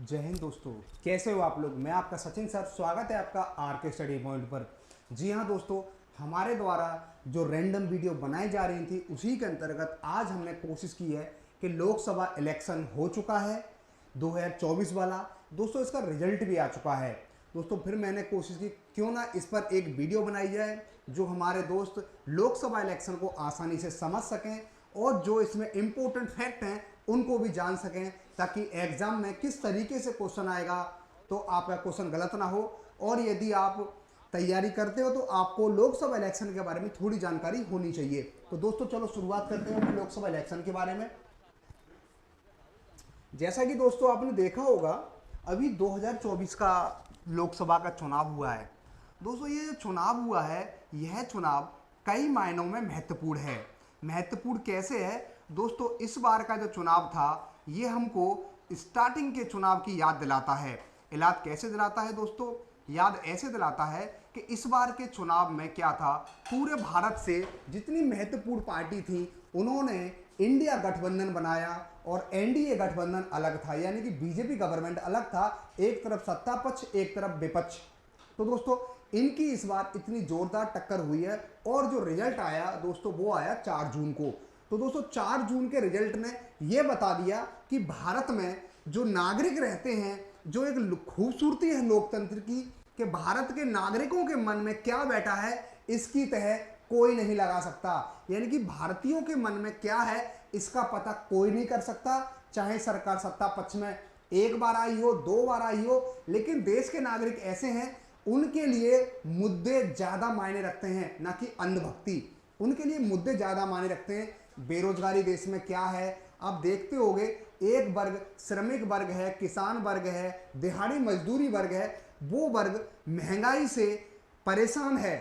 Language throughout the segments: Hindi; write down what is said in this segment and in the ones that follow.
जय हिंद दोस्तों, कैसे हो आप लोग। मैं आपका सचिन सर, स्वागत है आपका आर के स्टडी पॉइंट पर। जी हाँ दोस्तों, हमारे द्वारा जो रैंडम वीडियो बनाई जा रही थी उसी के अंतर्गत आज हमने कोशिश की है कि लोकसभा इलेक्शन हो चुका है 2024 वाला। दोस्तों इसका रिजल्ट भी आ चुका है। दोस्तों फिर मैंने कोशिश की क्यों ना इस पर एक वीडियो बनाई जाए जो हमारे दोस्त लोकसभा इलेक्शन को आसानी से समझ सकें और जो इसमें इम्पोर्टेंट फैक्ट हैं उनको भी जान सकें, ताकि एग्जाम में किस तरीके से क्वेश्चन आएगा तो आपका क्वेश्चन गलत ना हो। और यदि आप तैयारी करते हो तो आपको लोकसभा इलेक्शन के बारे में थोड़ी जानकारी होनी चाहिए। तो दोस्तों चलो शुरुआत करते हैं लोकसभा इलेक्शन के बारे में। जैसा कि दोस्तों आपने देखा होगा, अभी 2024 का लोकसभा का चुनाव हुआ है। दोस्तों ये जो चुनाव हुआ है, यह चुनाव कई मायनों में महत्वपूर्ण है। महत्वपूर्ण कैसे है दोस्तों, इस बार का जो चुनाव था ये हमको स्टार्टिंग के चुनाव की याद दिलाता है। याद कैसे दिलाता है दोस्तों, याद ऐसे दिलाता है कि इस बार के चुनाव में क्या था, पूरे भारत से जितनी महत्वपूर्ण पार्टी थी उन्होंने इंडिया गठबंधन बनाया और एनडीए गठबंधन अलग था, यानी कि बीजेपी गवर्नमेंट अलग था। एक तरफ सत्ता पक्ष, एक तरफ विपक्ष। तो दोस्तों इनकी इस बार इतनी जोरदार टक्कर हुई है और जो रिजल्ट आया दोस्तों वो आया 4 जून को। तो दोस्तों 4 जून के रिजल्ट ने यह बता दिया कि भारत में जो नागरिक रहते हैं, जो एक खूबसूरती है लोकतंत्र की कि भारत के नागरिकों के मन में क्या बैठा है इसकी तह कोई नहीं लगा सकता। यानी कि भारतीयों के मन में क्या है इसका पता कोई नहीं कर सकता, चाहे सरकार सत्ता पक्ष में एक बार आई हो, 2 बार आई हो। लेकिन देश के नागरिक ऐसे हैं, उनके लिए मुद्दे ज्यादा मायने रखते हैं, ना कि अंधभक्ति। उनके लिए मुद्दे ज्यादा मायने रखते हैं। बेरोजगारी देश में क्या है आप देखते होंगे, एक वर्ग श्रमिक वर्ग है, किसान वर्ग है, दिहाड़ी मजदूरी वर्ग है, वो वर्ग महंगाई से परेशान है,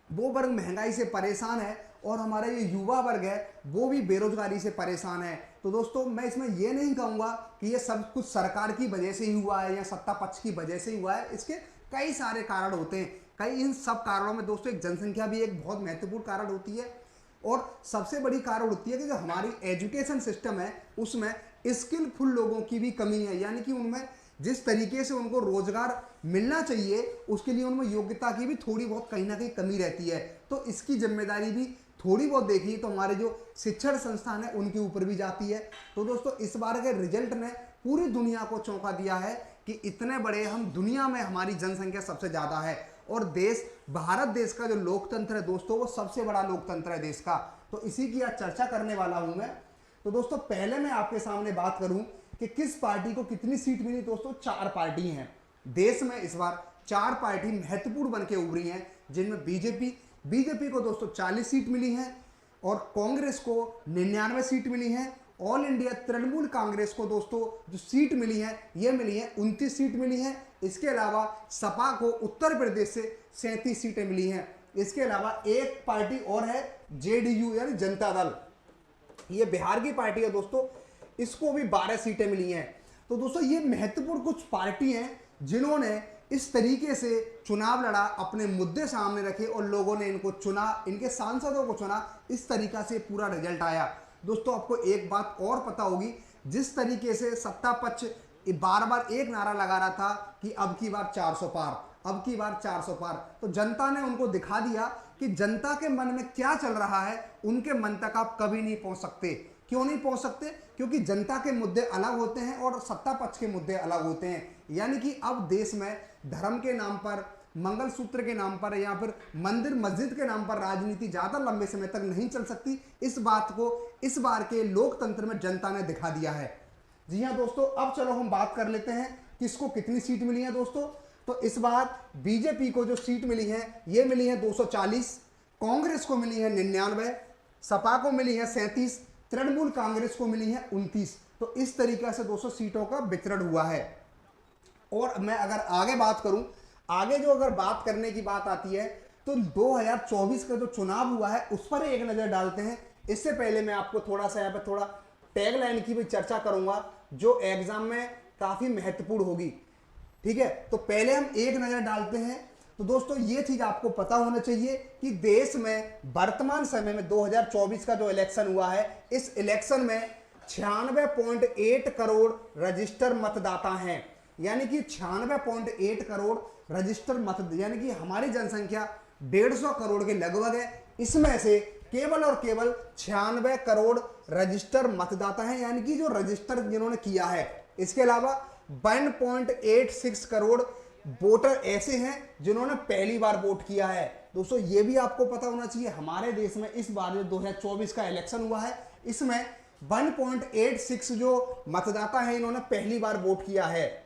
वो वर्ग महंगाई से परेशान है। और हमारा ये युवा वर्ग है वो भी बेरोजगारी से परेशान है। तो दोस्तों मैं इसमें ये नहीं कहूँगा कि ये सब कुछ सरकार की वजह से ही हुआ है या सत्ता पक्ष की वजह से ही हुआ है। इसके कई सारे कारण होते हैं। कई इन सब कारणों में दोस्तों एक जनसंख्या भी एक बहुत महत्वपूर्ण कारण होती है। और सबसे बड़ी कारण होती है कि जो हमारी एजुकेशन सिस्टम है उसमें स्किलफुल लोगों की भी कमी है, यानी कि उनमें जिस तरीके से उनको रोजगार मिलना चाहिए उसके लिए उनमें योग्यता की भी थोड़ी बहुत कहीं ना कहीं कमी रहती है। तो इसकी जिम्मेदारी भी थोड़ी बहुत देखिए तो हमारे जो शिक्षण संस्थान है उनके ऊपर भी जाती है। तो दोस्तों इस बार के रिजल्ट ने पूरी दुनिया को चौंका दिया है कि इतने बड़े हम दुनिया में, हमारी जनसंख्या सबसे ज्यादा है और देश भारत देश का जो लोकतंत्र है दोस्तों वो सबसे बड़ा लोकतंत्र है देश का। तो इसी की आज चर्चा करने वाला हूं मैं। तो दोस्तों पहले मैं आपके सामने बात करूं कि किस पार्टी को कितनी सीट मिली। दोस्तों 4 पार्टी हैं देश में, इस बार 4 पार्टी महत्वपूर्ण बन के उभरी हैं, जिनमें बीजेपी को दोस्तों 40 सीट मिली हैं और कांग्रेस को 99 सीट मिली हैं। ऑल इंडिया तृणमूल कांग्रेस को दोस्तों जो सीट मिली है ये मिली है 29 सीट मिली है। इसके अलावा सपा को उत्तर प्रदेश से 37 सीटें मिली हैं। इसके अलावा एक पार्टी और है जेडीयू यानी जनता दल, ये बिहार की पार्टी है दोस्तों, इसको भी 12 सीटें मिली हैं। तो दोस्तों ये महत्वपूर्ण कुछ पार्टी हैं जिन्होंने इस तरीके से चुनाव लड़ा, अपने मुद्दे सामने रखे और लोगों ने इनको चुना, इनके सांसदों को चुना। इस तरीका से पूरा रिजल्ट आया। दोस्तों आपको एक बात और पता होगी, जिस तरीके से सत्ता पक्ष बार बार एक नारा लगा रहा था कि अब की बार 400 पार, अब की बार 400 पार, तो जनता ने उनको दिखा दिया कि जनता के मन में क्या चल रहा है उनके मन तक आप कभी नहीं पहुंच सकते। क्यों नहीं पहुंच सकते? क्योंकि जनता के मुद्दे अलग होते हैं और सत्ता पक्ष के मुद्दे अलग होते हैं। यानी कि अब देश में धर्म के नाम पर, मंगलसूत्र के नाम पर या फिर मंदिर मस्जिद के नाम पर राजनीति ज्यादा लंबे समय तक नहीं चल सकती। इस बात को इस बार के लोकतंत्र में जनता ने दिखा दिया है। जी हाँ दोस्तों, अब चलो हम बात कर लेते हैं किसको कितनी सीट मिली है दोस्तों। तो इस बार बीजेपी को जो सीट मिली है ये मिली है 240, कांग्रेस को मिली है 99, सपा को मिली है 37, तृणमूल कांग्रेस को मिली है 29। तो इस तरीके से 200 सीटों का वितरण हुआ है। और मैं अगर आगे बात करूं, आगे जो अगर बात करने की बात आती है तो 2024 का जो चुनाव हुआ है उस पर एक नजर डालते हैं। इससे पहले मैं आपको थोड़ा सा यहाँ पे थोड़ा टैग लाइन की भी चर्चा करूंगा जो एग्जाम में काफी महत्वपूर्ण होगी। ठीक है, तो पहले हम एक नजर डालते हैं। तो दोस्तों ये चीज आपको पता होना चाहिए कि देश में वर्तमान समय में 2024 का जो इलेक्शन हुआ है, इस इलेक्शन में 96.8 करोड़ रजिस्टर मतदाता हैं, यानी कि 96.8 करोड़ रजिस्टर यानी कि हमारी जनसंख्या 150 करोड़ के लगभग है। इसमें से केवल और केवल 96 करोड़ रजिस्टर मतदाता हैं, यानी कि जो रजिस्टर जिन्होंने किया है। इसके अलावा 1.86 करोड़ वोटर ऐसे हैं जिन्होंने पहली बार वोट किया है। दोस्तों ये भी आपको पता होना चाहिए, हमारे देश में इस बार जो 2024 का इलेक्शन हुआ है, इसमें 1.86 जो मतदाता हैं इन्होंने पहली बार वोट किया है।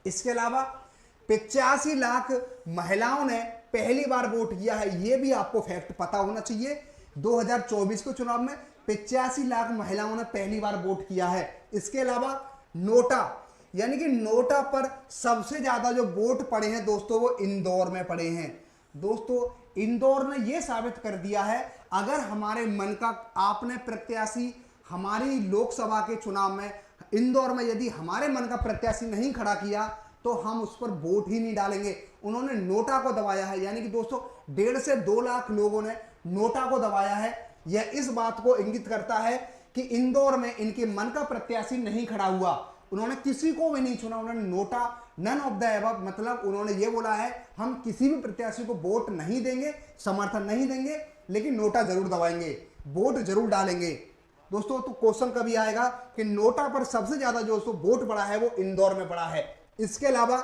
इसके अलावा 85 लाख महिलाओं ने पहली बार वोट किया है, यह भी आपको फैक्ट पता होना चाहिए। 2024 के चुनाव में 85 लाख महिलाओं ने पहली बार वोट किया है। इसके अलावा नोटा, यानी कि नोटा पर सबसे ज्यादा जो वोट पड़े हैं दोस्तों वो इंदौर में पड़े हैं। दोस्तों इंदौर ने यह साबित कर दिया है, अगर हमारे मन का आपने प्रत्याशी हमारी लोकसभा के चुनाव में इंदौर में यदि हमारे मन का प्रत्याशी नहीं खड़ा किया तो हम उस पर वोट ही नहीं डालेंगे। उन्होंने नोटा को दबाया है, यानी कि दोस्तों 1.5 से 2 लाख लोगों ने नोटा को दबाया है। यह इस बात को इंगित करता है कि इंदौर में इनके मन का प्रत्याशी नहीं खड़ा हुआ, उन्होंने किसी को भी नहीं चुना, उन्होंने NOTA none of the above, मतलब उन्होंने ये बोला है हम किसी भी प्रत्याशी को वोट नहीं देंगे, समर्थन नहीं देंगे, लेकिन नोटा जरूर दबाएंगे, वोट जरूर डालेंगे। दोस्तों तो क्वेश्चन कभी आएगा कि नोटा पर सबसे ज्यादा जो वोट पड़ा है वो इंदौर में पड़ा है। इसके अलावा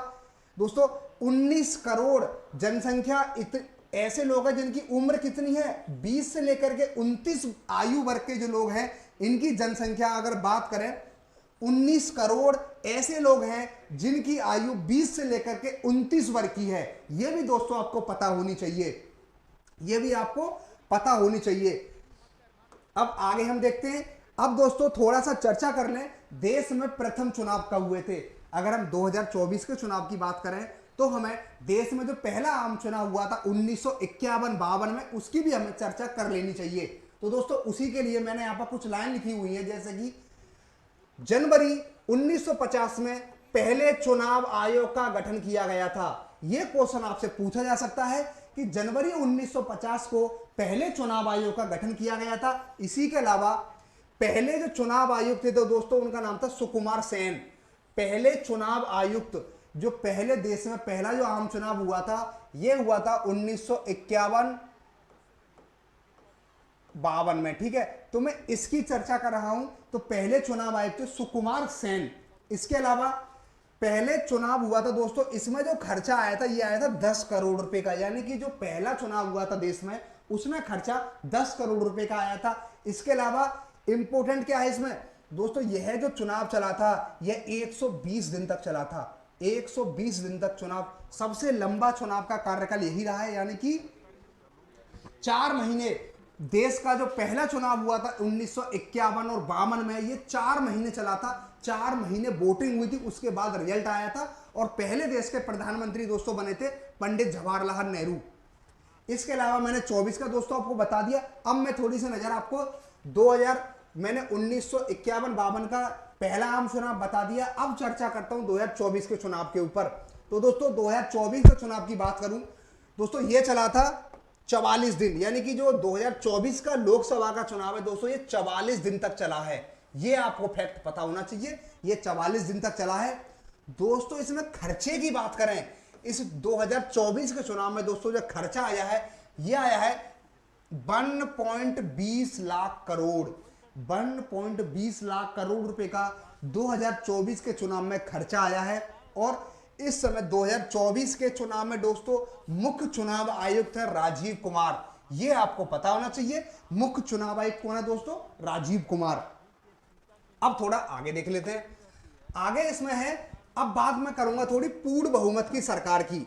दोस्तों 19 करोड़ जनसंख्या ऐसे लोग हैं जिनकी उम्र कितनी है, 20 से लेकर के 29 आयु वर्ग के जो लोग हैं इनकी जनसंख्या अगर बात करें 19 करोड़ ऐसे लोग हैं जिनकी आयु 20 से लेकर के 29 वर्ग की है। यह भी दोस्तों आपको पता होनी चाहिए, यह भी आपको पता होनी चाहिए। अब आगे हम देखते हैं। अब दोस्तों थोड़ा सा चर्चा कर लें, देश में प्रथम चुनाव कब हुए थे। अगर हम 2024 के चुनाव की बात करें तो हमें देश में जो पहला आम चुनाव हुआ था 1951-52 में, उसकी भी हमें चर्चा कर लेनी चाहिए। तो दोस्तों उसी के लिए मैंने यहां पर कुछ लाइन लिखी हुई है, जैसे कि जनवरी 1950 में पहले चुनाव आयोग का गठन किया गया था। यह क्वेश्चन आपसे पूछा जा सकता है कि जनवरी 1950 को पहले चुनाव आयोग का गठन किया गया था। इसी के अलावा पहले जो चुनाव आयुक्त थे तो दोस्तों उनका नाम था सुकुमार सेन। पहले चुनाव आयुक्त जो पहले देश में पहला जो आम चुनाव हुआ था यह हुआ था 1951-52 में, ठीक है। तो मैं इसकी चर्चा कर रहा हूं। तो पहले चुनाव आयुक्त थे सुकुमार सेन। इसके अलावा पहले चुनाव हुआ था दोस्तों, इसमें जो खर्चा आया था ये आया था 10 करोड़ रुपए का, यानी कि जो पहला चुनाव हुआ था देश में उसमें खर्चा 10 करोड़ रुपए का आया था। इसके अलावा इंपोर्टेंट क्या है इसमें दोस्तों, यह जो चुनाव चला था यह 120 दिन तक चला था। 120 दिन तक चुनाव, सबसे लंबा चुनाव का कार्यकाल यही रहा है, यानी कि 4 महीने। देश का जो पहला चुनाव हुआ था 1951 और 52 में, ये 4 महीने चला था। 4 महीने वोटिंग हुई थी, उसके बाद रिजल्ट आया था और पहले देश के प्रधानमंत्री दोस्तों बने थे पंडित जवाहरलाल नेहरू। इसके अलावा मैंने 24 का दोस्तों आपको बता दिया। अब मैं थोड़ी सी नजर आपको मैंने 1951-52 का पहला आम चुनाव बता दिया। अब चर्चा करता हूं 2024 के चुनाव के ऊपर। तो दोस्तों 2024 के चुनाव की बात करूं दोस्तों, यह चला था 44 दिन, यानी कि जो 2024 का लोकसभा का चुनाव है दोस्तों ये 44 दिन तक चला है। यह आपको फैक्ट पता होना चाहिए, यह 44 दिन तक चला है। दोस्तों इसमें खर्चे की बात करें, इस 2024 के चुनाव में दोस्तों जो खर्चा आया है यह आया है 1.20 लाख करोड़। 1.20 लाख करोड़ रुपए का 2024 के चुनाव में खर्चा आया है। और इस समय 2024 के चुनाव में दोस्तों मुख्य चुनाव आयुक्त है राजीव कुमार। यह आपको पता होना चाहिए, मुख्य चुनाव आयुक्त कौन है दोस्तों, राजीव कुमार। अब थोड़ा आगे देख लेते हैं। आगे इसमें है, अब बात मैं करूंगा थोड़ी पूर्ण बहुमत की सरकार की।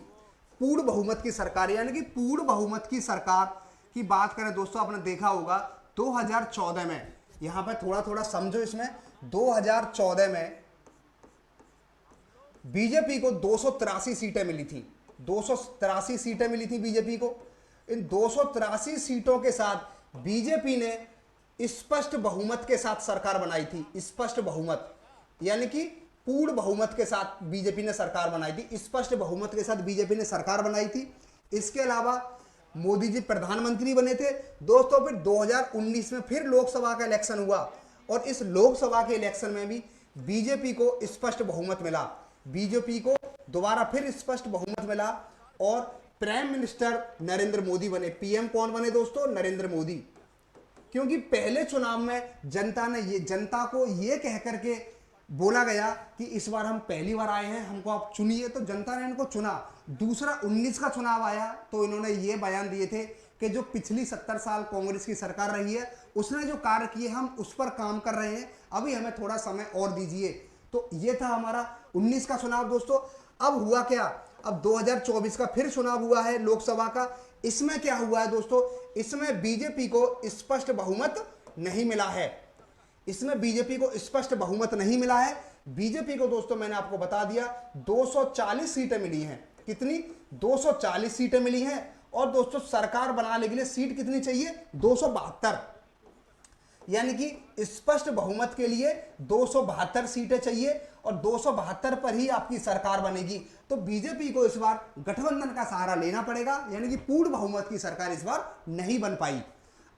पूर्ण बहुमत की सरकार, यानी कि पूर्ण बहुमत की सरकार की बात करें दोस्तों, आपने देखा होगा 2014 में, यहां पर थोड़ा थोड़ा समझो इसमें। 2014 में बीजेपी को 283 सीटें मिली थी। 283 सीटें मिली थी बीजेपी को। इन 283 सीटों के साथ बीजेपी ने स्पष्ट बहुमत के साथ सरकार बनाई थी। स्पष्ट बहुमत यानी कि पूर्ण बहुमत के साथ बीजेपी ने सरकार बनाई थी। स्पष्ट बहुमत के साथ बीजेपी ने सरकार बनाई थी। इसके अलावा मोदी जी प्रधानमंत्री बने थे दोस्तों। फिर 2019 में फिर लोकसभा का इलेक्शन हुआ और इस लोकसभा के इलेक्शन में भी बीजेपी को स्पष्ट बहुमत मिला। बीजेपी को दोबारा फिर स्पष्ट बहुमत मिला और प्राइम मिनिस्टर नरेंद्र मोदी बने। पीएम कौन बने दोस्तों? नरेंद्र मोदी। क्योंकि पहले चुनाव में जनता को ये कह करके बोला गया कि इस बार हम पहली बार आए हैं, हमको आप चुनिए, तो जनता ने इनको चुना। दूसरा 19 का चुनाव आया तो इन्होंने ये बयान दिए थे कि जो पिछली 70 साल कांग्रेस की सरकार रही है उसने जो कार्य किए हम उस पर काम कर रहे हैं, अभी हमें थोड़ा समय और दीजिए। तो ये था हमारा 19 का चुनाव दोस्तों। अब हुआ क्या? अब 2024 का फिर चुनाव हुआ है लोकसभा का। इसमें क्या हुआ है दोस्तों? इसमें बीजेपी को स्पष्ट बहुमत नहीं मिला है। इसमें बीजेपी को स्पष्ट बहुमत नहीं मिला है। बीजेपी को दोस्तों मैंने आपको बता दिया 240 सीटें मिली हैं। कितनी? 240 सीटें मिली हैं। और दोस्तों सरकार बनाने के लिए सीट कितनी चाहिए? 272। यानी कि स्पष्ट बहुमत के लिए 272 सीटें चाहिए और 272 पर ही आपकी सरकार बनेगी। तो बीजेपी को इस बार गठबंधन का सहारा लेना पड़ेगा, यानी कि पूर्ण बहुमत की सरकार इस बार नहीं बन पाई।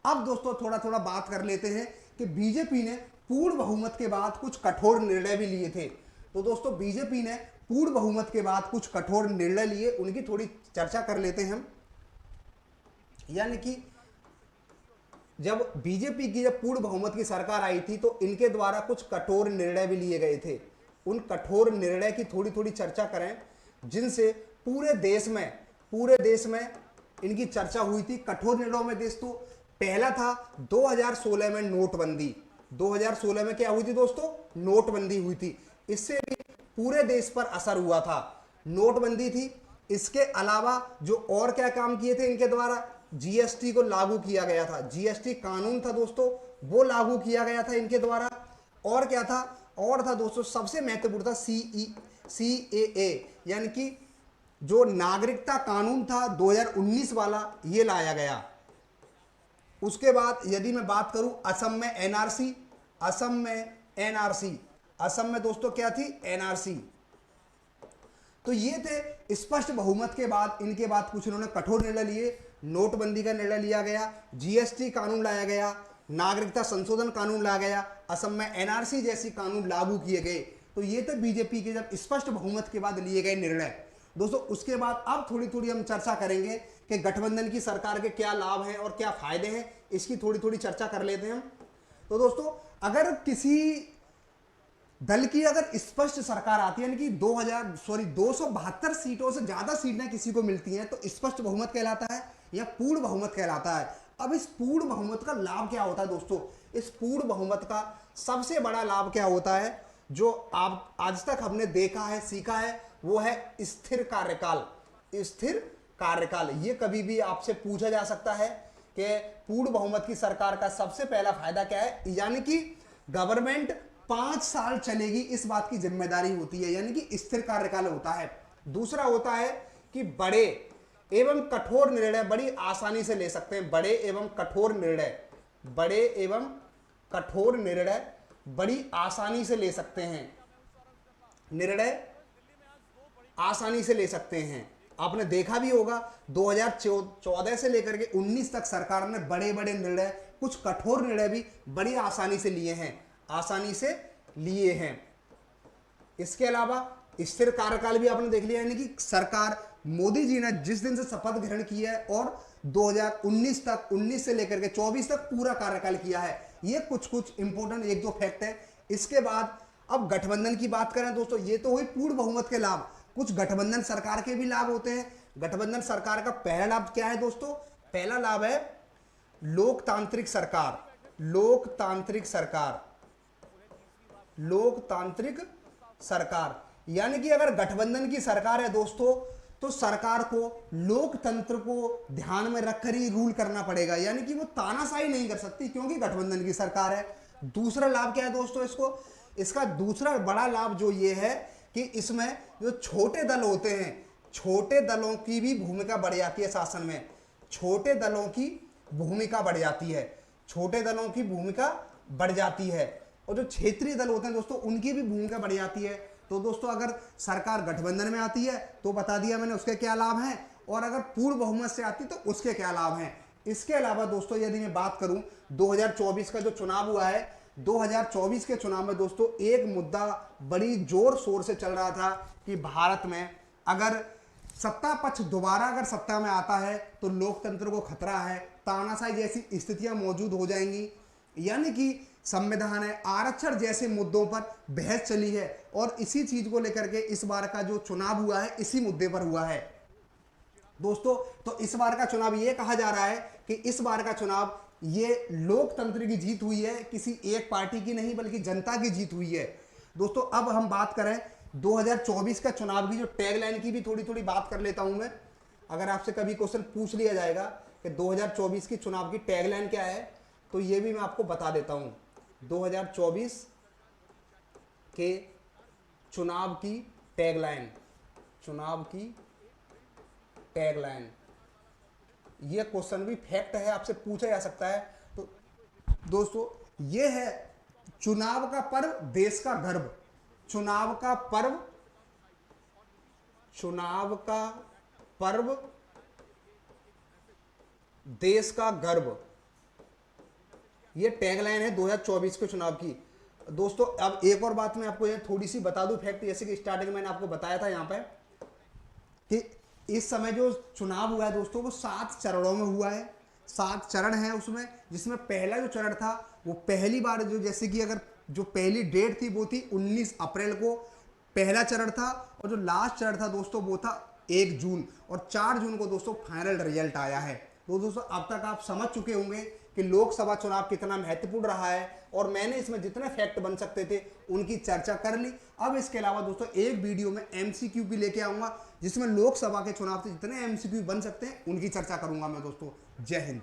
अब दोस्तों थोड़ा थोड़ा बात कर लेते हैं कि बीजेपी ने पूर्ण बहुमत के बाद कुछ कठोर निर्णय भी लिए थे। तो दोस्तों बीजेपी ने पूर्ण बहुमत के बाद कुछ कठोर निर्णय लिए, उनकी थोड़ी चर्चा कर लेते हैं हम। यानी कि जब बीजेपी की पूर्ण बहुमत की सरकार आई थी तो इनके द्वारा कुछ कठोर निर्णय भी लिए गए थे। उन कठोर निर्णय की थोड़ी थोड़ी चर्चा करें, जिनसे पूरे देश में इनकी चर्चा हुई थी। कठोर निर्णयों में दोस्तों पहला था 2016 में नोटबंदी। 2016 में क्या हुई थी दोस्तों? नोटबंदी हुई थी। इससे भी पूरे देश पर असर हुआ था। नोटबंदी थी। इसके अलावा जो और क्या काम किए थे इनके द्वारा? जीएसटी को लागू किया गया था। जीएसटी कानून था दोस्तों, वो लागू किया गया था इनके द्वारा। और क्या था? और था दोस्तों सबसे महत्वपूर्ण था CAA, यानी कि जो नागरिकता कानून था 2019 वाला, ये लाया गया। उसके बाद यदि मैं बात करूं असम में NRC, असम में दोस्तों क्या थी? NRC। तो ये थे स्पष्ट बहुमत के बाद। इनके बाद कुछ इन्होंने कठोर निर्णय लिए। नोटबंदी का निर्णय लिया गया, जीएसटी कानून लाया गया, नागरिकता संशोधन कानून लाया गया, असम में NRC जैसी कानून लागू किए गए। तो ये थे बीजेपी के जब स्पष्ट बहुमत के बाद लिए गए निर्णय। दोस्तों उसके बाद अब थोड़ी थोड़ी हम चर्चा करेंगे कि गठबंधन की सरकार के क्या लाभ हैं और क्या फायदे हैं, इसकी थोड़ी थोड़ी चर्चा कर लेते हैं हम। तो दोस्तों अगर किसी दल की अगर स्पष्ट सरकार आती है, यानी कि 272 सीटों से ज्यादा सीटें किसी को मिलती हैं, तो स्पष्ट बहुमत कहलाता है या पूर्ण बहुमत कहलाता है। अब इस पूर्ण बहुमत का लाभ क्या होता है दोस्तों? इस पूर्ण बहुमत का सबसे बड़ा लाभ क्या होता है, जो आप आज तक हमने देखा है, सीखा है, वो है स्थिर कार्यकाल। स्थिर कार्यकाल ये कभी भी आपसे पूछा जा सकता है कि पूर्ण बहुमत की सरकार का सबसे पहला फायदा क्या है, यानी कि गवर्नमेंट 5 साल चलेगी, इस बात की जिम्मेदारी होती है, यानी कि स्थिर कार्यकाल होता है। दूसरा होता है कि बड़े एवं कठोर निर्णय बड़ी आसानी से ले सकते हैं। बड़े एवं कठोर निर्णय बड़ी आसानी से ले सकते हैं। निर्णय आसानी से ले सकते हैं। आपने देखा भी होगा 2014 से लेकर के 19 तक सरकार ने बड़े बड़े निर्णय, कुछ कठोर निर्णय भी बड़ी आसानी से लिए हैं। इसके अलावा स्थिर कार्यकाल भी आपने देख लिया, यानी कि सरकार मोदी जी ने जिस दिन से शपथ ग्रहण की है और 2019 तक, 19 से लेकर के 24 तक पूरा कार्यकाल किया है। ये कुछ इंपोर्टेंट 1-2 फैक्ट है। इसके बाद अब गठबंधन की बात करें दोस्तों, ये तो हुई पूर्ण बहुमत के लाभ। कुछ गठबंधन सरकार के भी लाभ होते हैं। गठबंधन सरकार का पहला लाभ क्या है दोस्तों? पहला लाभ है लोकतांत्रिक सरकार। यानी कि अगर गठबंधन की सरकार है दोस्तों, तो सरकार को लोकतंत्र को ध्यान में रखकर ही रूल करना पड़ेगा, यानी कि वो तानाशाही नहीं कर सकती क्योंकि गठबंधन की सरकार है। दूसरा लाभ क्या है दोस्तों? इसका दूसरा बड़ा लाभ जो ये है कि इसमें जो छोटे दल होते हैं, छोटे दलों की भी भूमिका बढ़ जाती है शासन में। छोटे दलों की भूमिका बढ़ जाती है और जो क्षेत्रीय दल होते हैं दोस्तों, उनकी भी भूमिका बढ़ जाती है। तो दोस्तों अगर सरकार गठबंधन में आती है तो बता दिया मैंने उसके क्या लाभ हैं, और अगर पूर्ण बहुमत से आती तो उसके क्या लाभ हैं। इसके अलावा दोस्तों यदि मैं बात करूं 2024 का जो चुनाव हुआ है, 2024 के चुनाव में दोस्तों एक मुद्दा बड़ी जोर शोर से चल रहा था कि भारत में अगर सत्ता पक्ष दोबारा अगर सत्ता में आता है तो लोकतंत्र को खतरा है, तानाशाही जैसी स्थितियां मौजूद हो जाएंगी, यानी कि संविधान है, आरक्षण जैसे मुद्दों पर बहस चली है। और इसी चीज को लेकर के इस बार का जो चुनाव हुआ है इसी मुद्दे पर हुआ है दोस्तों। तो इस बार का चुनाव ये कहा जा रहा है कि इस बार का चुनाव ये लोकतंत्र की जीत हुई है, किसी एक पार्टी की नहीं बल्कि जनता की जीत हुई है दोस्तों। अब हम बात करें 2024 का चुनाव की जो टैगलाइन की भी थोड़ी बात कर लेता हूं मैं। अगर आपसे कभी क्वेश्चन पूछ लिया जाएगा कि 2024 की चुनाव की टैगलाइन क्या है, तो ये भी मैं आपको बता देता हूं। 2024 के चुनाव की टैगलाइन, चुनाव की टैगलाइन, ये क्वेश्चन भी फैक्ट है, आपसे पूछा जा सकता है। तो दोस्तों ये है चुनाव का पर्व देश का गर्व, चुनाव का पर्व, चुनाव का पर्व देश का गर्व, ये टैगलाइन है 2024 के चुनाव की दोस्तों। अब एक और बात मैं आपको ये थोड़ी सी बता दूं फैक्ट, जैसे कि स्टार्टिंग में मैंने आपको बताया था यहाँ पे कि इस समय जो चुनाव हुआ है दोस्तों वो 7 चरणों में हुआ है। 7 चरण है उसमें, जिसमें पहला जो चरण था वो पहली बार जो, जैसे कि अगर जो पहली डेट थी वो थी 19 अप्रैल को पहला चरण था, और जो लास्ट चरण था दोस्तों वो था 1 जून, और 4 जून को दोस्तों फाइनल रिजल्ट आया है। तो दोस्तों अब तक आप समझ चुके होंगे कि लोकसभा चुनाव कितना महत्वपूर्ण रहा है, और मैंने इसमें जितने फैक्ट बन सकते थे उनकी चर्चा कर ली। अब इसके अलावा दोस्तों एक वीडियो में एमसीक्यू भी लेके आऊंगा, जिसमें लोकसभा के चुनाव से जितने एमसीक्यू बन सकते हैं उनकी चर्चा करूंगा मैं दोस्तों। जय हिंद।